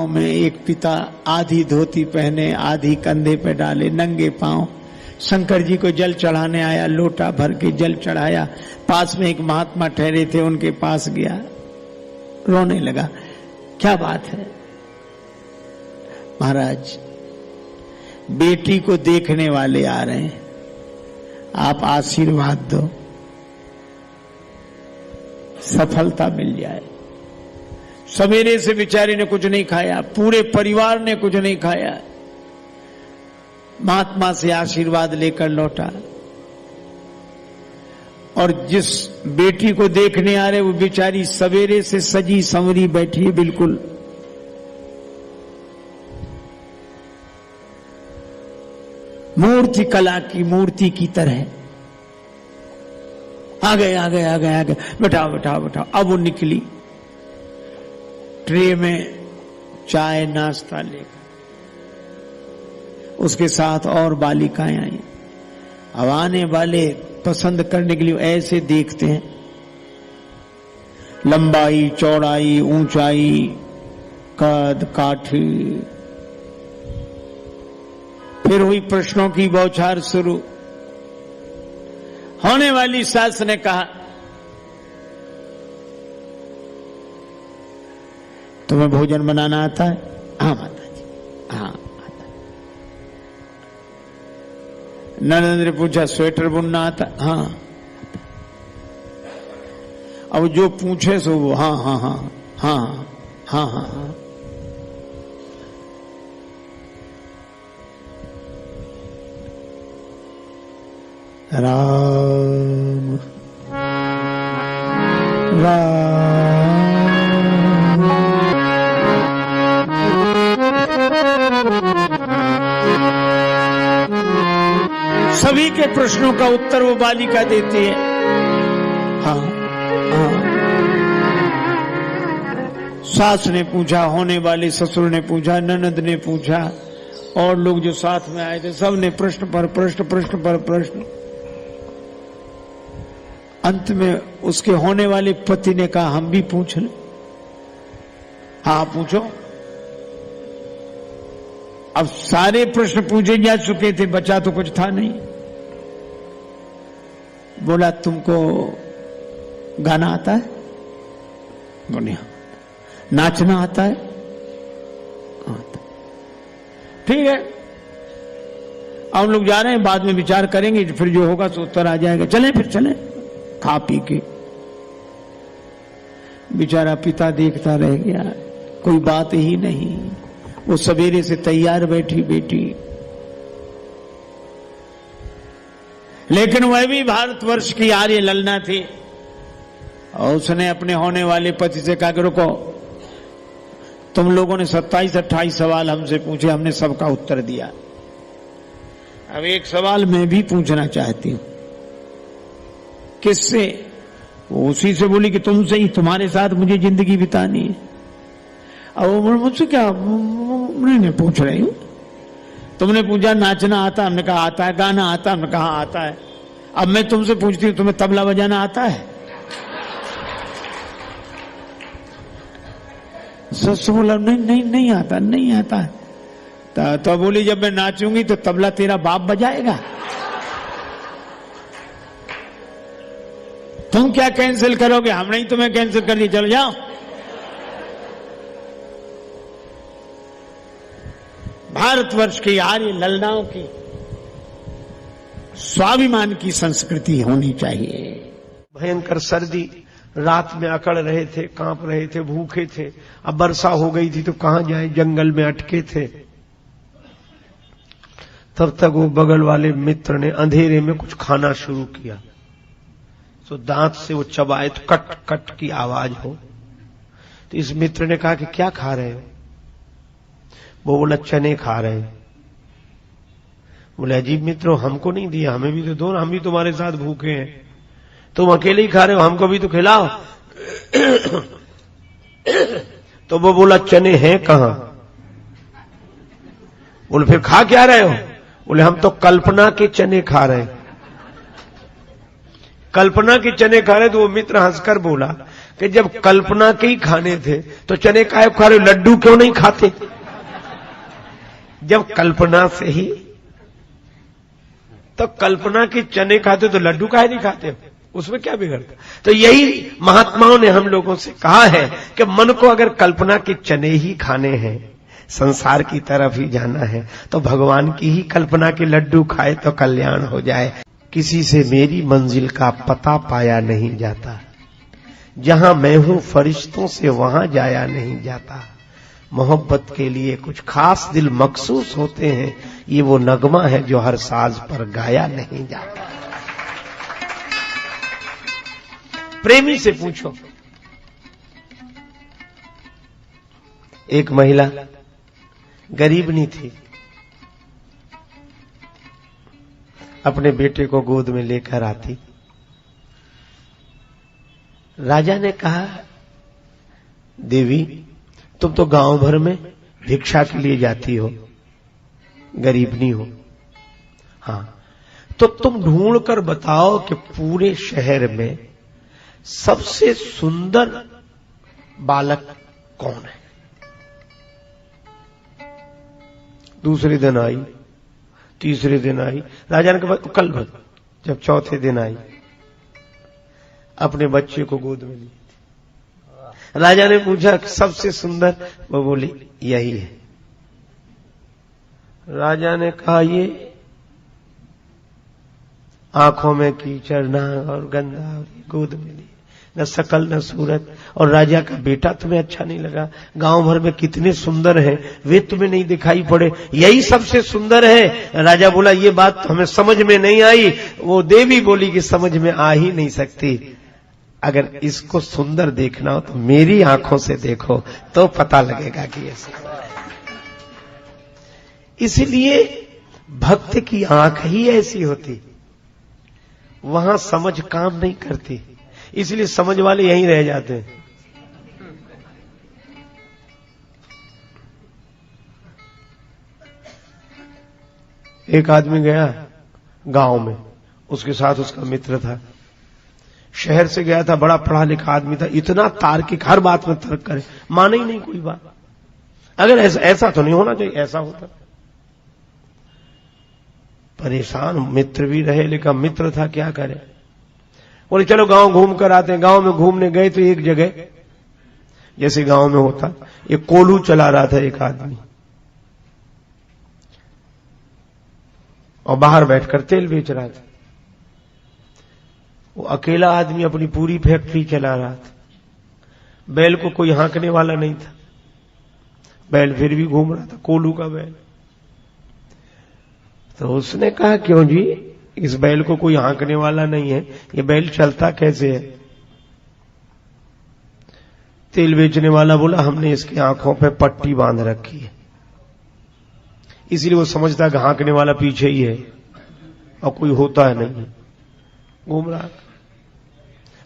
गांव में एक पिता आधी धोती पहने आधी कंधे पे डाले नंगे पांव शंकर जी को जल चढ़ाने आया, लोटा भर के जल चढ़ाया। पास में एक महात्मा ठहरे थे, उनके पास गया, रोने लगा। क्या बात है? महाराज, बेटी को देखने वाले आ रहे हैं, आप आशीर्वाद दो, सफलता मिल जाए। सवेरे से बेचारे ने कुछ नहीं खाया, पूरे परिवार ने कुछ नहीं खाया, महात्मा से आशीर्वाद लेकर लौटा। और जिस बेटी को देखने आ रहे वो बेचारी सवेरे से सजी संवरी बैठी है, बिल्कुल मूर्ति कला की मूर्ति की तरह। आ गए आ गए आ गए आ गए, बैठाओ बैठाओ बैठाओ। अब वो निकली ट्रे में चाय नाश्ता लेकर, उसके साथ और बालिकाएं आई। अब आने वाले पसंद करने के लिए ऐसे देखते हैं, लंबाई चौड़ाई ऊंचाई कद काठी। फिर हुई प्रश्नों की बौछार शुरू। होने वाली सास ने कहा, तुम्हें भोजन बनाना आता है? हाँ माता जी, हाँ आता। ननद ने पूछा, स्वेटर बुनना आता? हाँ आता। अब जो पूछे सो वो हाँ हाँ हाँ हाँ हाँ हाँ हाँ। राम राम। सभी के प्रश्नों का उत्तर वो बालिका देती है। हाँ हाँ। सास ने पूछा, होने वाले ससुर ने पूछा, ननद ने पूछा, और लोग जो साथ में आए थे सब ने प्रश्न पर प्रश्न, प्रश्न पर प्रश्न। अंत में उसके होने वाले पति ने कहा, हम भी पूछ लें? हाँ पूछो। अब सारे प्रश्न पूछे जा चुके थे, बचा तो कुछ था नहीं। बोला, तुमको गाना आता है? बोले, नाचना आता है? आता। ठीक है, अब हम लोग जा रहे हैं, बाद में विचार करेंगे, फिर जो होगा सो उत्तर आ जाएगा। चलें फिर चलें। खा पी के बेचारा पिता देखता रह गया, कोई बात ही नहीं। वो सवेरे से तैयार बैठी बेटी, लेकिन वह भी भारतवर्ष की आर्य ललना थी। और उसने अपने होने वाले पति से कहा कि रुको, तुम लोगों ने 27-28 सवाल हमसे पूछे, हमने सबका उत्तर दिया। अब एक सवाल मैं भी पूछना चाहती हूं। किससे? वो उसी से बोली कि तुमसे ही, तुम्हारे साथ मुझे जिंदगी बितानी है। अब वो मुझसे क्या नहीं पूछ रही हूं। तुमने पूछा नाचना आता? हमने कहा आता है। गाना आता? हमने कहा आता है। अब मैं तुमसे पूछती हूं, तुम्हें तबला बजाना आता है? सच बोला, नहीं नहीं नहीं आता, नहीं आता है। तो बोली, जब मैं नाचूंगी तो तबला तेरा बाप बजाएगा। तुम क्या कैंसिल करोगे? हमने ही तुम्हें कैंसिल कर दिया, चलो जाओ। भारतवर्ष की आर्य ललनाओं की स्वाभिमान की संस्कृति होनी चाहिए। भयंकर सर्दी, रात में अकड़ रहे थे, कांप रहे थे, भूखे थे। अब वर्षा हो गई थी तो कहां जाए, जंगल में अटके थे। तब तक वो बगल वाले मित्र ने अंधेरे में कुछ खाना शुरू किया, तो दांत से वो चबाए तो कट कट की आवाज हो। तो इस मित्र ने कहा कि क्या खा रहे हो? वो बोला, चने खा रहे हैं। बोले, अजीब मित्रों, हमको नहीं दिया, हमें भी तो दो ना, हम भी तुम्हारे साथ भूखे हैं। तुम अकेले ही खा रहे हो, हमको भी तो खिलाओ। तो वो बोला, चने हैं कहां? बोले, फिर खा क्या रहे हो? बोले, हम तो कल्पना के चने खा रहे हैं। कल्पना के चने खा रहे? तो वो मित्र हंसकर बोला, कि जब कल्पना के ही खाने थे तो चने काहे खा रहे हो, लड्डू क्यों नहीं खाते? जब कल्पना से ही, तो कल्पना के चने खाते तो लड्डू काहे नहीं खाते, उसमें क्या बिगड़ता? तो यही महात्माओं ने हम लोगों से कहा है कि मन को अगर कल्पना के चने ही खाने हैं, संसार की तरफ ही जाना है, तो भगवान की ही कल्पना के लड्डू खाए तो कल्याण हो जाए। किसी से मेरी मंजिल का पता पाया नहीं जाता, जहां मैं हूं फरिश्तों से वहां जाया नहीं जाता। मोहब्बत के लिए कुछ खास दिल मखसूस होते हैं, ये वो नगमा है जो हर साज पर गाया नहीं जाता। प्रेमी से पूछो, एक महिला गरीबनी थी, अपने बेटे को गोद में लेकर आती। राजा ने कहा, देवी तुम तो गांव भर में भिक्षा के लिए जाती हो, गरीबनी हो, हां, तो तुम ढूंढ कर बताओ कि पूरे शहर में सबसे सुंदर बालक कौन है। दूसरे दिन आई, तीसरे दिन आई, राजा ने कहा कल भर, जब चौथे दिन आई, अपने बच्चे को गोद में ली। राजा ने पूछा सबसे सुंदर, वो बोली यही है। राजा ने कहा ये आंखों में कीचड़ ना और गंदा, और गोद में ली, न शकल न सूरत, और राजा का बेटा तुम्हें अच्छा नहीं लगा? गांव भर में कितने सुंदर हैं, वे तुम्हें नहीं दिखाई पड़े, यही सबसे सुंदर है? राजा बोला ये बात हमें समझ में नहीं आई। वो देवी बोली कि समझ में आ ही नहीं सकती, अगर इसको सुंदर देखना हो तो मेरी आंखों से देखो तो पता लगेगा कि ये सुंदर है। इसलिए भक्त की आंख ही ऐसी होती, वहां समझ काम नहीं करती, इसलिए समझ वाले यहीं रह जाते हैं। एक आदमी गया गांव में, उसके साथ उसका मित्र था, शहर से गया था, बड़ा पढ़ा लिखा आदमी था, इतना तार्किक, हर बात में तर्क करे, माने ही नहीं कोई बात। अगर ऐसा तो नहीं होना चाहिए, ऐसा होता। परेशान मित्र भी रहे, लेकिन मित्र था क्या करे, बोले चलो गांव घूम कर आते हैं। गांव में घूमने गए तो एक जगह, जैसे गांव में होता, एक कोल्हू चला रहा था एक आदमी, और बाहर बैठकर तेल बेच रहा था। वो अकेला आदमी अपनी पूरी फैक्ट्री चला रहा था, बैल को कोई हाँकने वाला नहीं था, बैल फिर भी घूम रहा था, कोल्हू का बैल। तो उसने कहा क्यों जी, इस बैल को कोई हाँकने वाला नहीं है, ये बैल चलता कैसे है? तेल बेचने वाला बोला हमने इसकी आंखों पे पट्टी बांध रखी है, इसलिए वो समझता है कि हाँकने वाला पीछे ही है और कोई होता है नहीं, घूम रहा।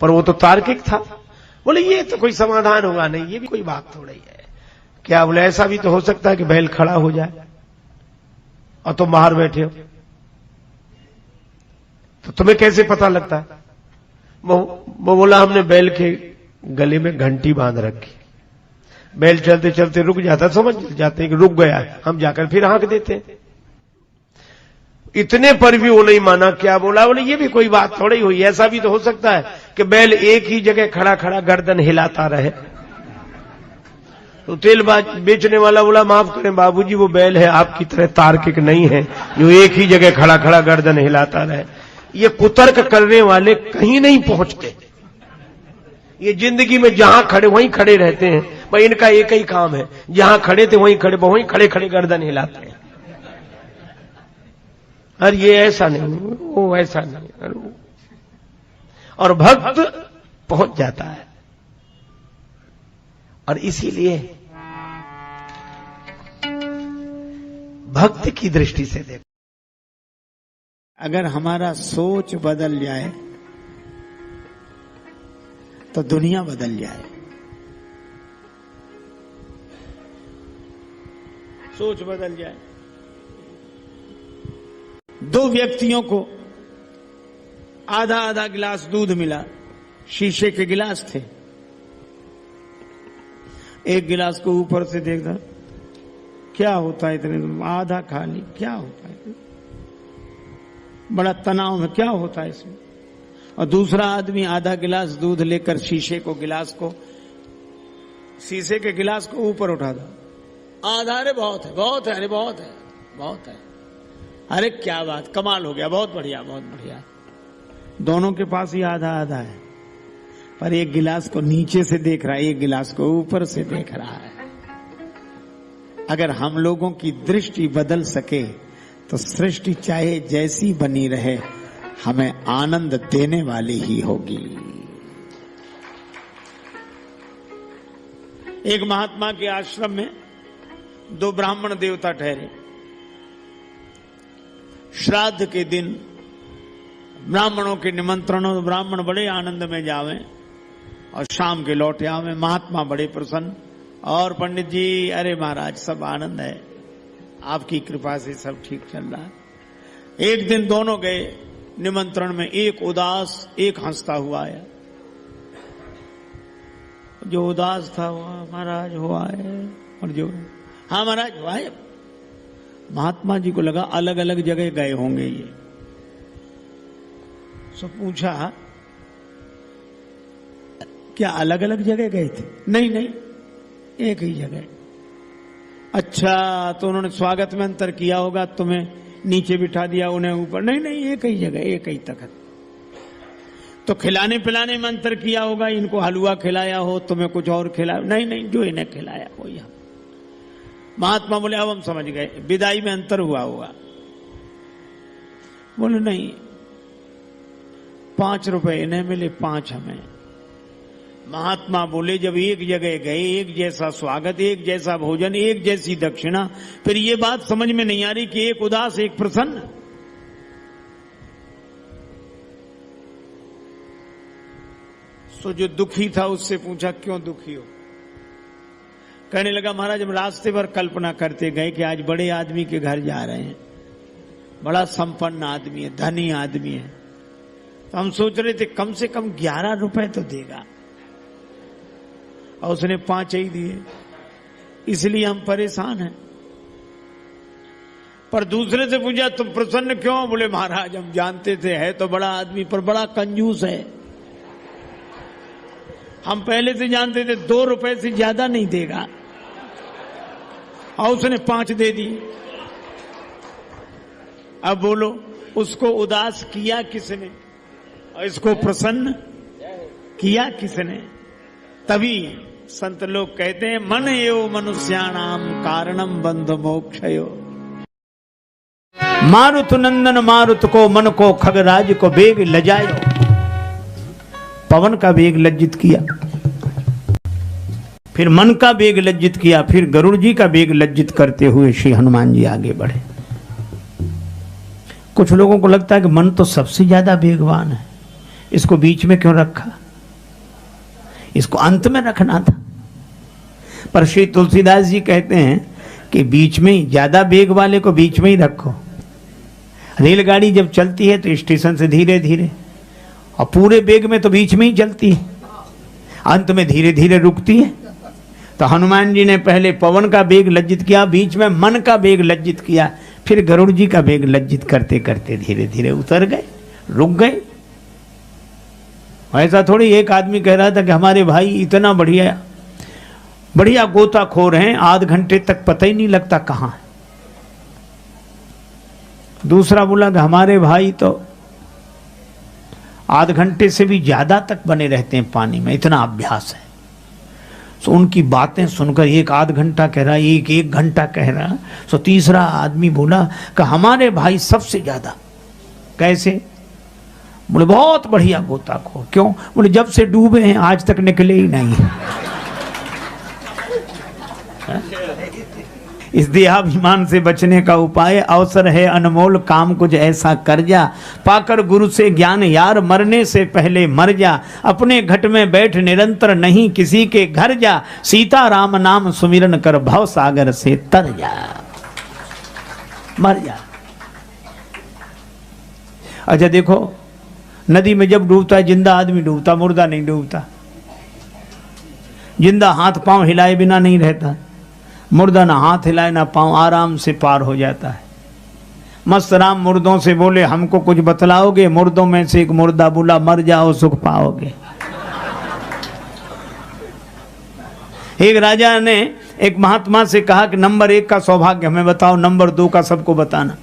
पर वो तो तार्किक था, बोले ये तो कोई समाधान होगा नहीं, ये भी कोई बात थोड़ी है। क्या बोले ऐसा भी तो हो सकता है कि बैल खड़ा हो जाए और तुम बाहर बैठे हो, तो तुम्हें कैसे पता लगता है? वो बोला हमने बैल के गले में घंटी बांध रखी, बैल चलते चलते रुक जाता, समझ जाते हैं कि रुक गया है, हम जाकर फिर हाँक देते हैं। इतने पर भी वो नहीं माना। क्या बोला? बोले ये भी कोई बात थोड़ी हुई, ऐसा भी तो हो सकता है कि बैल एक ही जगह खड़ा खड़ा गर्दन हिलाता रहे। तो तेल बेचने वाला बोला माफ करें बाबूजी, वो बैल है आपकी तरह तार्किक नहीं है जो एक ही जगह खड़ा खड़ा गर्दन हिलाता रहे। ये कुतर्क करने वाले कहीं नहीं पहुंचते, ये जिंदगी में जहां खड़े वहीं खड़े रहते हैं। भाई इनका एक ही काम है, जहां खड़े थे वहीं खड़े खड़े गर्दन हिलाते हैं। अरे ये ऐसा नहीं, वो ऐसा नहीं, और भक्त पहुंच जाता है। और इसीलिए भक्त की दृष्टि से देखो, अगर हमारा सोच बदल जाए तो दुनिया बदल जाए। सोच बदल जाए। दो व्यक्तियों को आधा आधा गिलास दूध मिला, शीशे के गिलास थे, एक गिलास को ऊपर से देखता, क्या होता है इतने, आधा खाली, क्या होता है, बड़ा तनाव में, क्या होता है इसमें। और दूसरा आदमी आधा गिलास दूध लेकर शीशे के गिलास को ऊपर उठा दो, आधा, अरे बहुत है, बहुत है, अरे बहुत है, बहुत है, अरे क्या बात, कमाल हो गया, बहुत बढ़िया, बहुत बढ़िया। दोनों के पास ही आधा आधा है, पर एक गिलास को नीचे से देख रहा है, एक गिलास को ऊपर से देख रहा है। अगर हम लोगों की दृष्टि बदल सके तो सृष्टि चाहे जैसी बनी रहे हमें आनंद देने वाली ही होगी। एक महात्मा के आश्रम में 2 ब्राह्मण देवता ठहरे। श्राद्ध के दिन ब्राह्मणों के निमंत्रणों, ब्राह्मण बड़े आनंद में जावे और शाम के लौटे आवे। महात्मा बड़े प्रसन्न, और पंडित जी, अरे महाराज सब आनंद है, आपकी कृपा से सब ठीक चल रहा है। एक दिन दोनों गए निमंत्रण में, एक उदास, एक हंसता हुआ आया। जो उदास था वो महाराज हुआ है, और जो हाँ महाराज हुआ है। महात्मा जी को लगा अलग अलग जगह गए होंगे ये, सो पूछा क्या अलग अलग जगह गए थे? नहीं नहीं, एक ही जगह। अच्छा, तो उन्होंने स्वागत में अंतर किया होगा, तुम्हें नीचे बिठा दिया, उन्हें ऊपर? नहीं नहीं, एक ही जगह, एक ही तखत। तो खिलाने पिलाने में अंतर किया होगा, इनको हलवा खिलाया हो, तुम्हें कुछ और खिलाया? नहीं नहीं, जो इन्हें खिलाया वो यहाँ। महात्मा बोले अब हम समझ गए, विदाई में अंतर हुआ होगा। बोले नहीं, 5 रुपए इन्हें मिले, 5 हमें। महात्मा बोले जब एक जगह गए, एक जैसा स्वागत, एक जैसा भोजन, एक जैसी दक्षिणा, फिर ये बात समझ में नहीं आ रही कि एक उदास एक प्रसन्न। सो जो दुखी था उससे पूछा क्यों दुखी हो? कहने लगा महाराज हम रास्ते भर कल्पना करते गए कि आज बड़े आदमी के घर जा रहे हैं, बड़ा संपन्न आदमी है, धनी आदमी है, तो हम सोच रहे थे कम से कम 11 रुपए तो देगा, और उसने 5 ही दिए, इसलिए हम परेशान हैं। पर दूसरे से पूछा तुम प्रसन्न क्यों? बोले महाराज हम जानते थे है तो बड़ा आदमी, पर बड़ा कंजूस है। हम पहले से जानते थे 2 रुपए से ज्यादा नहीं देगा, और उसने 5 दे दी। अब बोलो उसको उदास किया किसने और इसको प्रसन्न किया किसने? तभी संत लोग कहते हैं मन एव मनुष्याणाम कारणम बंध मोक्षयो। मारुत नंदन मारुत को मन को खगराज को बेग लजायो। पवन का बेग लज्जित किया, फिर मन का बेग लज्जित किया, फिर गरुड़ जी का बेग लज्जित करते हुए श्री हनुमान जी आगे बढ़े। कुछ लोगों को लगता है कि मन तो सबसे ज्यादा वेगवान है, इसको बीच में क्यों रखा, इसको अंत में रखना था। पर श्री तुलसीदास जी कहते हैं कि बीच में ही, ज्यादा वेग वाले को बीच में ही रखो। रेलगाड़ी जब चलती है तो स्टेशन से धीरे धीरे, और पूरे वेग में तो बीच में ही चलती है, अंत में धीरे धीरे रुकती है। तो हनुमान जी ने पहले पवन का वेग लज्जित किया, बीच में मन का वेग लज्जित किया, फिर गरुड़ जी का वेग लज्जित करते करते धीरे धीरे उतर गए, रुक गए। ऐसा थोड़ी एक आदमी कह रहा था कि हमारे भाई इतना बढ़िया बढ़िया गोताखोर हैं, आध घंटे तक पता ही नहीं लगता कहां है। दूसरा बोला कि हमारे भाई तो आध घंटे से भी ज्यादा तक बने रहते हैं पानी में, इतना अभ्यास है। तो उनकी बातें सुनकर एक आध घंटा कह रहा, एक घंटा कह रहा। तो तीसरा आदमी बोला कि हमारे भाई सबसे ज्यादा। कैसे? बोले बहुत बढ़िया गोताखोर। क्यों? बोले जब से डूबे हैं आज तक निकले ही नहीं। इस देहाभिमान से बचने का उपाय अवसर है अनमोल, काम कुछ ऐसा कर जा, पाकर गुरु से ज्ञान यार, मरने से पहले मर जा, अपने घट में बैठ निरंतर नहीं किसी के घर जा, सीता राम नाम सुमिरन कर भव सागर से तर जा, मर जा। अच्छा देखो, नदी में जब डूबता है जिंदा आदमी डूबता, मुर्दा नहीं डूबता। जिंदा हाथ पांव हिलाए बिना नहीं रहता, मुर्दा ना हाथ हिलाए ना पांव, आराम से पार हो जाता है। मस्त राम मुर्दों से बोले हमको कुछ बतलाओगे? मुर्दों में से एक मुर्दा बोला मर जाओ सुख पाओगे। एक राजा ने एक महात्मा से कहा कि नंबर 1 का सौभाग्य हमें बताओ, नंबर 2 का सबको बताना।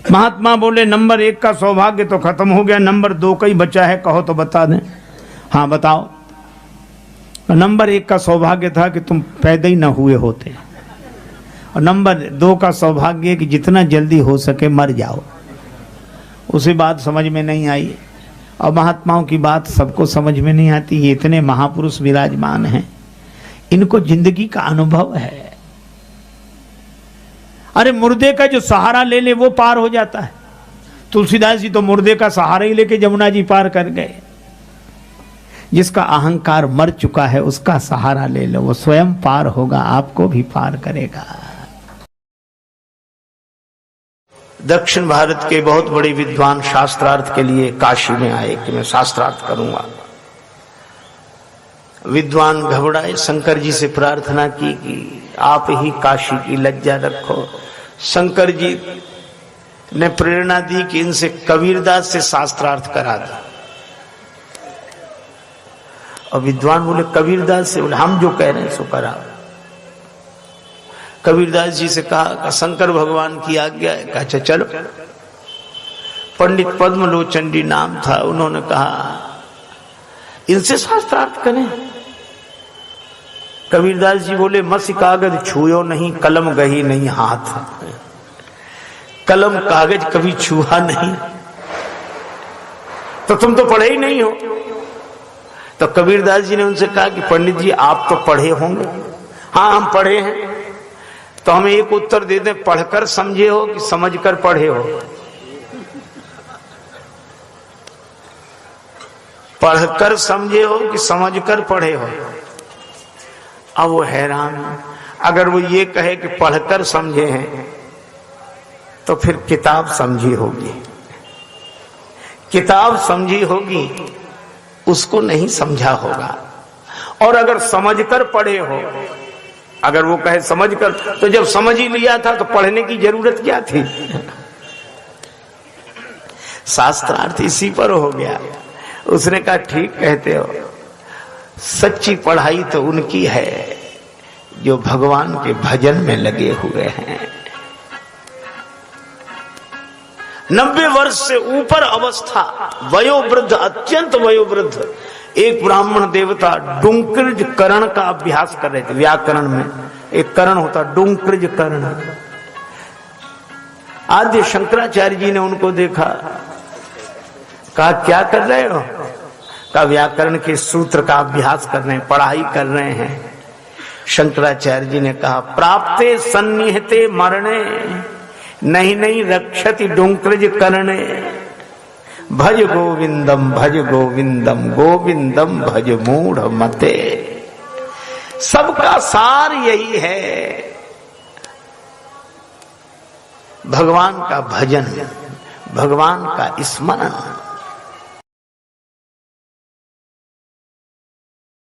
महात्मा बोले नंबर 1 का सौभाग्य तो खत्म हो गया, नंबर 2 का ही बचा है, कहो तो बता दें। हाँ बताओ। नंबर 1 का सौभाग्य था कि तुम पैदा ही न हुए होते, और नंबर 2 का सौभाग्य कि जितना जल्दी हो सके मर जाओ। उसे बात समझ में नहीं आई, और महात्माओं की बात सबको समझ में नहीं आती। ये इतने महापुरुष विराजमान हैं, इनको जिंदगी का अनुभव है। अरे मुर्दे का जो सहारा ले ले वो पार हो जाता है। तुलसीदास जी तो मुर्दे का सहारा ही लेके जमुना जी पार कर गए। जिसका अहंकार मर चुका है उसका सहारा ले लो, वो स्वयं पार होगा, आपको भी पार करेगा। दक्षिण भारत के बहुत बड़े विद्वान शास्त्रार्थ के लिए काशी में आए कि मैं शास्त्रार्थ करूंगा। विद्वान घबराए, शंकर जी से प्रार्थना की कि आप ही काशी की लज्जा रखो। शंकर जी ने प्रेरणा दी कि इनसे कबीरदास से शास्त्रार्थ करा दो। और विद्वान बोले कबीरदास से? बोले हम जो कह रहे हैं सो करा। कबीरदास जी से कहा शंकर भगवान की आज्ञा है। कहा अच्छा चलो। पंडित पद्मलोचन जी नाम था, उन्होंने कहा इनसे शास्त्रार्थ करें। कबीरदास जी बोले मसी कागज छुयो नहीं, कलम गही नहीं हाथ। कलम कागज कभी छुआ नहीं तो तुम तो पढ़े ही नहीं हो। तो कबीरदास जी ने उनसे कहा कि पंडित जी आप तो पढ़े होंगे। हाँ हम पढ़े हैं। तो हमें एक उत्तर दे दें, पढ़कर समझे हो कि समझकर पढ़े हो? पढ़कर समझे हो कि समझकर पढ़े हो? अब वो हैरान। अगर वो ये कहे कि पढ़कर समझे हैं तो फिर किताब समझी होगी, किताब समझी होगी, उसको नहीं समझा होगा। और अगर समझकर पढ़े हो, अगर वो कहे समझकर, तो जब समझ ही लिया था तो पढ़ने की जरूरत क्या थी? शास्त्रार्थ इसी पर हो गया। उसने कहा ठीक कहते हो, सच्ची पढ़ाई तो उनकी है जो भगवान के भजन में लगे हुए हैं। 90 वर्ष से ऊपर अवस्था, वयोवृद्ध, अत्यंत वयोवृद्ध, एक ब्राह्मण देवता डुंकृज करण का अभ्यास कर रहे थे। व्याकरण में एक करण होता, डुंकृज करण। आद्य शंकराचार्य जी ने उनको देखा, कहा क्या कर रहे हो? का व्याकरण के सूत्र का अभ्यास कर रहे हैं, पढ़ाई कर रहे हैं। शंकराचार्य जी ने कहा प्राप्ते सन्निहते मरणे नहीं नहीं रक्षति डुंकृज करणे। भज गोविंदम गोविंदम भज मूढ़ मते। सबका सार यही है, भगवान का भजन, भगवान का स्मरण।